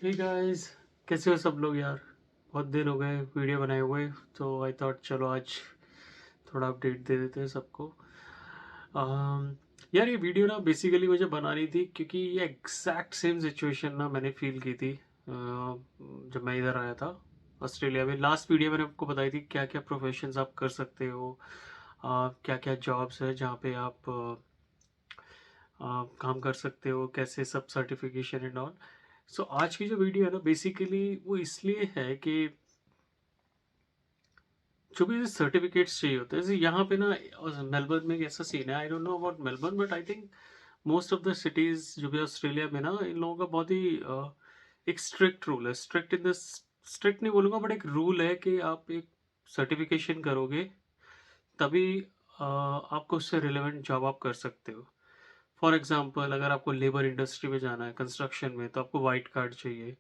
Hey guys, कैसे हो सब लोग यार। बहुत दिन हो गए वीडियो बनाए हुए, तो आई थॉट चलो आज थोड़ा अपडेट दे देते हैं सबको। अम, यार ये वीडियो ना बेसिकली मुझे बनानी थी क्योंकि ये एग्जैक्ट सेम सिचुएशन ना मैंने फील की थी जब मैं इधर आया था ऑस्ट्रेलिया में। लास्ट वीडियो मैंने आपको बताई थी क्या क्या प्रोफेशंस आप कर सकते हो, क्या क्या जॉब्स है जहाँ पे आप काम कर सकते हो, कैसे सब सर्टिफिकेशन एंड ऑल। सो आज की जो वीडियो है ना बेसिकली वो इसलिए है कि जो भी सर्टिफिकेट्स चाहिए होते हैं, जैसे यहाँ पे ना मेलबर्न में एक ऐसा सीन है, I don't know about Melbourne but I think most of the cities जो भी ऑस्ट्रेलिया में ना इन लोगों का बहुत ही एक स्ट्रिक्ट रूल है। स्ट्रिक्ट इन द स्ट्रिक्ट नहीं बोलूँगा बट एक रूल है कि आप एक सर्टिफिकेशन करोगे तभी आपको उससे रिलेवेंट जॉब आप कर सकते हो। फॉर एग्जांपल अगर आपको लेबर इंडस्ट्री में जाना है कंस्ट्रक्शन में तो आपको वाइट कार्ड चाहिए।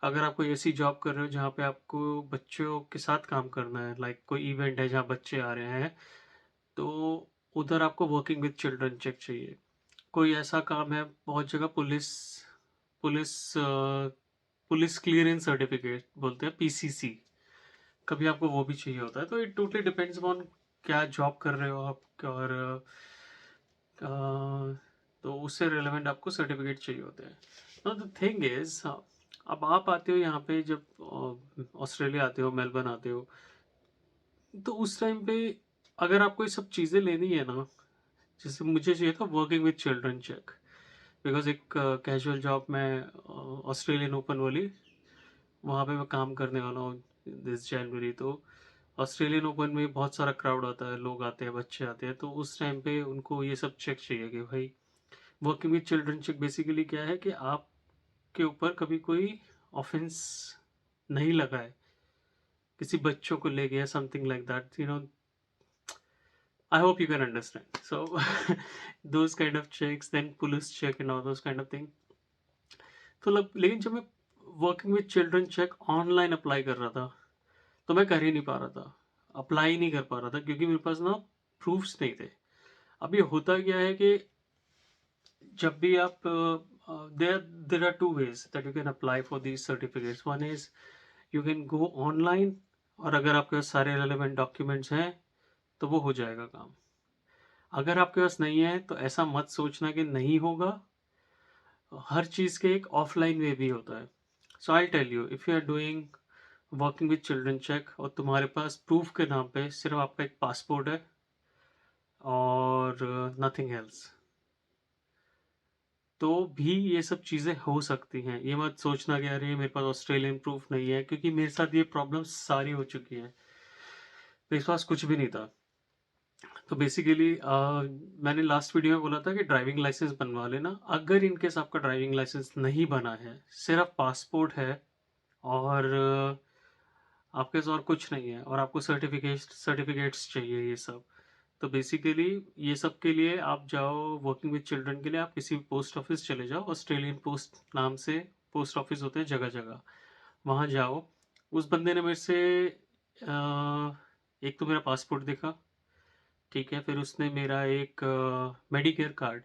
अगर आप कोई ऐसी जॉब कर रहे हो जहाँ पे आपको बच्चों के साथ काम करना है, लाइक कोई इवेंट है जहाँ बच्चे आ रहे हैं, तो उधर आपको वर्किंग विद चिल्ड्रन चेक चाहिए। कोई ऐसा काम है, बहुत जगह police police police clearance certificate बोलते हैं, पीसीसी, कभी आपको वो भी चाहिए होता है। तो इट टोटली डिपेंड्स ऑन क्या जॉब कर रहे हो आप, और तो उससे रिलेवेंट आपको सर्टिफिकेट चाहिए होते हैं। नाउ द थिंग इज, अब आप आते हो यहाँ पे, जब ऑस्ट्रेलिया आते हो, मेलबर्न आते हो, तो उस टाइम पे अगर आपको ये सब चीज़ें लेनी है ना, जैसे मुझे चाहिए था working with children check, because एक कैजुअल जॉब में ऑस्ट्रेलियन ओपन वाली, वहाँ पे मैं काम करने वाला हूँ दिस जनवरी। तो ऑस्ट्रेलियन ओपन में बहुत सारा क्राउड आता है, लोग आते हैं, बच्चे आते हैं, तो उस टाइम पे उनको ये सब चेक चाहिए कि भाई working with children check basically क्या है कि आपके ऊपर कभी कोई ऑफेंस नहीं लगा है, किसी बच्चों को ले गया, something like that, you know. I hope you can understand. So those kind of checks, then police check and all those kind of thing. तो लेकिन जब मैं working with children check online apply कर रहा था तो मैं कर ही नहीं पा रहा था, अप्लाई नहीं कर पा रहा था, क्योंकि मेरे पास ना प्रूफ्स नहीं थे। अब ये होता क्या है कि जब भी आप there are two ways that you can apply for these certificates. One is you can go online, और अगर आपके पास सारे रेलेवेंट डॉक्यूमेंट्स हैं तो वो हो जाएगा काम। अगर आपके पास नहीं है तो ऐसा मत सोचना कि नहीं होगा, हर चीज़ के एक ऑफलाइन वे भी होता है। So I tell you, if you are doing working with children check और तुम्हारे पास प्रूफ के नाम पे सिर्फ आपका एक पासपोर्ट है और नथिंग एल्स, तो भी ये सब चीज़ें हो सकती हैं। ये मत सोचना कि अरे मेरे पास ऑस्ट्रेलियन प्रूफ नहीं है, क्योंकि मेरे साथ ये प्रॉब्लम सारी हो चुकी है। मेरे पास कुछ भी नहीं था। तो बेसिकली मैंने लास्ट वीडियो में बोला था कि ड्राइविंग लाइसेंस बनवा लेना। अगर इनकेस आपका ड्राइविंग लाइसेंस नहीं बना है, सिर्फ पासपोर्ट है, और आपके पास और कुछ नहीं है, और आपको सर्टिफिकेट्स चाहिए ये सब, तो बेसिकली ये सब के लिए आप जाओ, वर्किंग विद चिल्ड्रन के लिए आप किसी पोस्ट ऑफिस चले जाओ। ऑस्ट्रेलियन पोस्ट नाम से पोस्ट ऑफिस होते हैं जगह जगह, वहाँ जाओ। उस बंदे ने मेरे से एक तो मेरा पासपोर्ट देखा, ठीक है, फिर उसने मेरा एक मेडिकेयर कार्ड।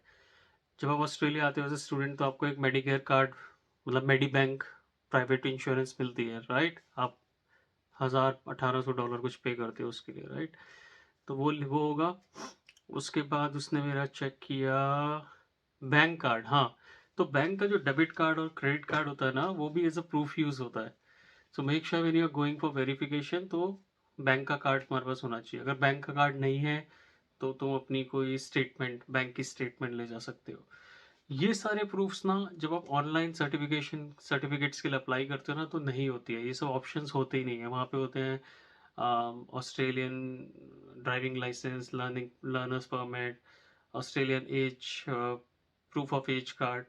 जब आप ऑस्ट्रेलिया आते हो एज ए स्टूडेंट तो आपको एक मेडिकेयर कार्ड, मतलब मेडी बैंक प्राइवेट इंश्योरेंस मिलती है, राइट। आप 1,000-1,800 डॉलर कुछ पे करते हो उसके लिए, राइट। तो वो होगा। उसके बाद उसने मेरा चेक किया बैंक कार्ड, हाँ। तो बैंक का जो डेबिट कार्ड और क्रेडिट कार्ड होता है ना, वो भी एज अ प्रूफ यूज होता है। So make sure when you are going for verification तो बैंक का कार्ड तुम्हारे पास होना चाहिए। अगर बैंक का कार्ड नहीं है तो तुम अपनी कोई स्टेटमेंट, बैंक की स्टेटमेंट ले जा सकते हो। ये सारे प्रूफ्स ना जब आप ऑनलाइन सर्टिफिकेट्स के लिए अप्लाई करते हो ना तो नहीं होती है, ये सब ऑप्शंस होते ही नहीं है। वहाँ पे होते हैं Australian driving licence, learners permit, Australian age, proof of age card,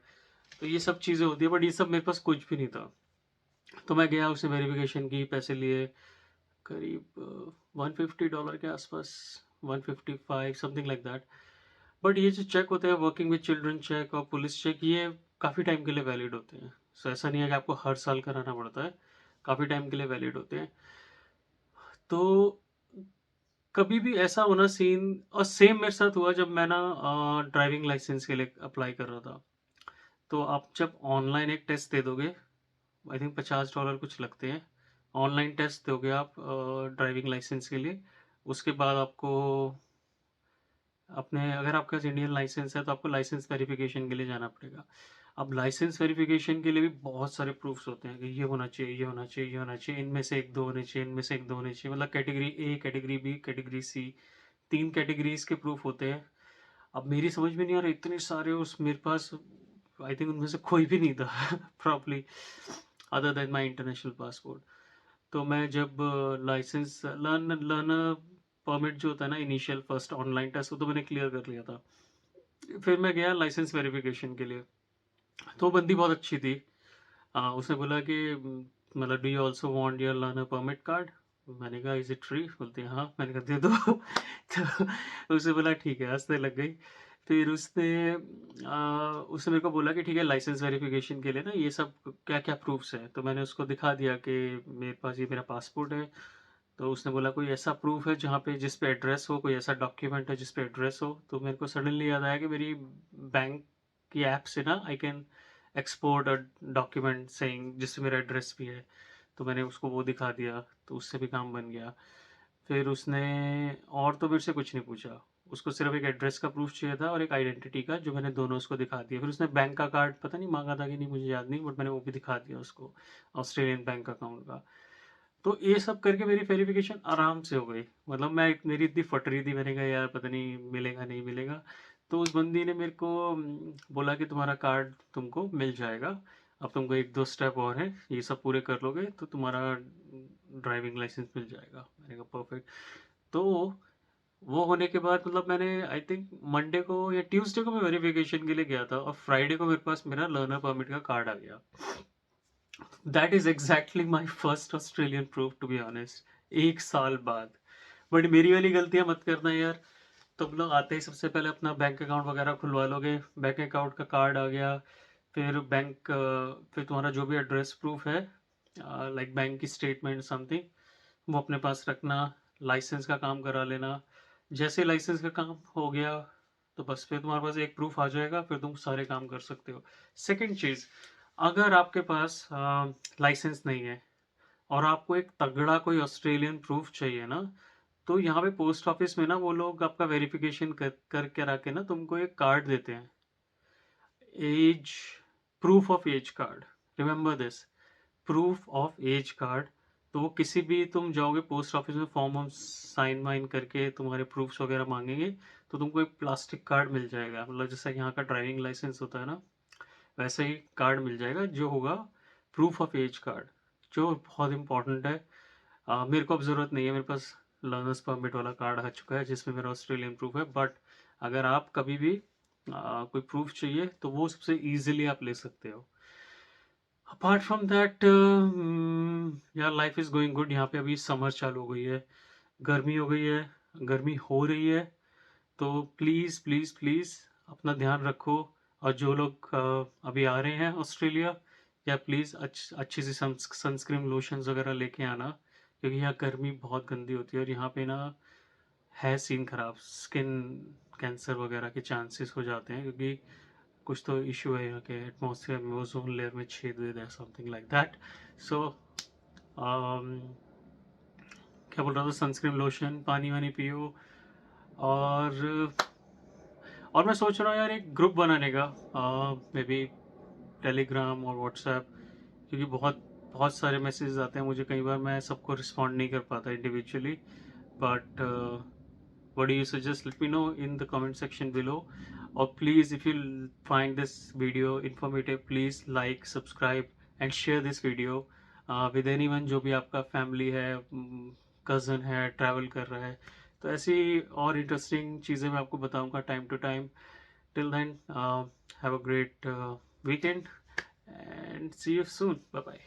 तो ये सब चीज़ें होती है, बट ये सब मेरे पास कुछ भी नहीं था। तो मैं गया, उसने वेरिफिकेशन की, पैसे लिए करीब $150 के आसपास, 155 समथिंग लाइक दैट। बट ये जो चेक होते हैं वर्किंग विद चिल्ड्रन चेक और पुलिस चेक, ये काफ़ी टाइम के लिए वैलिड होते हैं। सो ऐसा नहीं है कि आपको हर साल कराना पड़ता है, काफ़ी टाइम के लिए वैलिड होते हैं। तो कभी भी ऐसा होना सीन, और सेम मेरे साथ हुआ जब मैं ना ड्राइविंग लाइसेंस के लिए अप्लाई कर रहा था। तो आप जब ऑनलाइन एक टेस्ट दे दोगे, आई थिंक $50 कुछ लगते हैं। ऑनलाइन टेस्ट दोगे आप ड्राइविंग लाइसेंस के लिए, उसके बाद आपको अपने, अगर आपके पास इंडियन लाइसेंस है तो आपको लाइसेंस वेरिफिकेशन के लिए जाना पड़ेगा। अब लाइसेंस वेरिफिकेशन के लिए भी बहुत सारे प्रूफ्स होते हैं कि ये होना चाहिए, ये होना चाहिए, ये होना चाहिए, इनमें से एक दो होने चाहिए, इनमें से एक दो होने चाहिए, मतलब category A, category B, category C, 3 categories के प्रूफ होते हैं। अब मेरी समझ में नहीं आ रहा, इतने सारे उस मेरे पास, आई थिंक उनमें से कोई भी नहीं था प्रॉपरली, अदर देन माई इंटरनेशनल पासपोर्ट। तो मैं जब लाइसेंस लर्नर परमिट जो होता है ना, इनिशियल फर्स्ट ऑनलाइन टेस्ट, वो तो मैंने क्लियर कर लिया था। फिर मैं गया लाइसेंस वेरिफिकेशन के लिए, तो वो बंदी बहुत अच्छी थी। उसने बोला कि मतलब do you also want your learner permit card. मैंने कहा इज इट फ्री, बोलते हैं हाँ। मैंने कहा दे दो तो उसने बोला ठीक है, हंसने लग गई। फिर उसने मेरे को बोला कि ठीक है, लाइसेंस वेरिफिकेशन के लिए ना ये सब क्या क्या प्रूफ्स हैं, तो मैंने उसको दिखा दिया कि मेरे पास ये मेरा पासपोर्ट है। तो उसने बोला कोई ऐसा प्रूफ है जहाँ पे, जिस पे एड्रेस हो, कोई ऐसा डॉक्यूमेंट है जिस पे एड्रेस हो। तो मेरे को सडनली याद आया कि मेरी बैंक की ऐप से ना I can export a document saying जिससे मेरा एड्रेस भी है। तो मैंने उसको वो दिखा दिया, तो उससे भी काम बन गया। फिर उसने और तो मेरे से कुछ नहीं पूछा, उसको सिर्फ एक एड्रेस का प्रूफ चाहिए था और एक आइडेंटिटी का, जो मैंने दोनों उसको दिखा दिया। फिर उसने बैंक का कार्ड पता नहीं मांगा था कि नहीं, मुझे याद नहीं, बट मैंने वो भी दिखा दिया उसको, ऑस्ट्रेलियन बैंक अकाउंट का। तो ये सब करके मेरी वेरिफिकेशन आराम से हो गई। मतलब मैं, मेरी इतनी फट रही थी, मैंने कहा यार पता नहीं मिलेगा नहीं मिलेगा। तो उस बंदी ने मेरे को बोला कि तुम्हारा कार्ड तुमको मिल जाएगा, अब तुमको एक दो स्टेप और हैं, ये सब पूरे कर लोगे तो तुम्हारा ड्राइविंग लाइसेंस मिल जाएगा। मैंने कहा परफेक्ट। तो वो होने के बाद मतलब मैंने आई थिंक मंडे को या ट्यूसडे को मैं वेरिफिकेशन के लिए गया था, और फ्राइडे को मेरे पास मेरा लर्नर परमिट का कार्ड आ गया। That is exactly my first Australian proof, to be honest, 1 साल बाद। बट मेरी वाली गलतियां मत करना यार। तुम लोग आते ही सबसे पहले अपना बैंक अकाउंट वगैरह खुलवा लोगे, बैंक अकाउंट का कार्ड आ गया, फिर फिर तुम्हारा जो भी एड्रेस प्रूफ है, लाइक बैंक की स्टेटमेंट समथिंग, वो अपने पास रखना। लाइसेंस का काम करा लेना। जैसे लाइसेंस का काम हो गया तो बस फिर तुम्हारे पास एक प्रूफ आ जाएगा, फिर तुम सारे काम कर सकते हो। सेकंड चीज़, अगर आपके पास लाइसेंस नहीं है और आपको एक तगड़ा कोई ऑस्ट्रेलियन प्रूफ चाहिए ना, तो यहाँ पे पोस्ट ऑफिस में ना वो लोग आपका वेरिफिकेशन कर करा के ना तुमको एक कार्ड देते हैं, age, proof of age card. Remember this, proof of age card. तो वो किसी भी, तुम जाओगे पोस्ट ऑफिस में, फॉर्म हम साइन वाइन करके तुम्हारे प्रूफ्स वगैरह मांगेंगे, तो तुमको एक प्लास्टिक कार्ड मिल जाएगा, मतलब जैसा यहाँ का ड्राइविंग लाइसेंस होता है ना, वैसे ही कार्ड मिल जाएगा जो होगा प्रूफ ऑफ एज कार्ड, जो बहुत इंपॉर्टेंट है। मेरे को अब ज़रूरत नहीं है, मेरे पास लर्नर्स परमिट वाला कार्ड आ चुका है जिसमें मेरा ऑस्ट्रेलियन प्रूफ है। बट अगर आप कभी भी कोई प्रूफ चाहिए तो वो सबसे ईजिली आप ले सकते हो। अपार्ट फ्रॉम दैट यार लाइफ इज़ गोइंग गुड। यहाँ पे अभी समर चालू हो गई है, गर्मी हो गई है, गर्मी हो रही है। तो प्लीज़ प्लीज़ प्लीज़ अपना ध्यान रखो। और जो लोग अभी आ रहे हैं ऑस्ट्रेलिया, या प्लीज़ अच्छी सी सनस्क्रीन लोशंस वगैरह लेके आना, क्योंकि यहाँ गर्मी बहुत गंदी होती है और यहाँ पे ना है सीन ख़राब, स्किन कैंसर वगैरह के चांसेस हो जाते हैं, क्योंकि कुछ तो इशू है यहाँ के एटमॉस्फेयर में, ओजोन लेयर में छेद वेद है, समथिंग लाइक दैट। सो क्या बोल रहा था, सनस्क्रीन लोशन, पानी वानी पियो। और मैं सोच रहा हूँ यार एक ग्रुप बनाने का, मे बी टेलीग्राम और व्हाट्सएप, क्योंकि बहुत बहुत सारे मैसेजेस आते हैं मुझे, कई बार मैं सबको रिस्पॉन्ड नहीं कर पाता individually. But what do you suggest? Let me know in the comment section below. Or please, if you find this video informative, please like, subscribe and share this video with anyone जो भी आपका family है, cousin है, travel कर रहा है। तो ऐसी और इंटरेस्टिंग चीज़ें मैं आपको बताऊंगा time to time. Till then, have a great weekend and see you soon. Bye bye.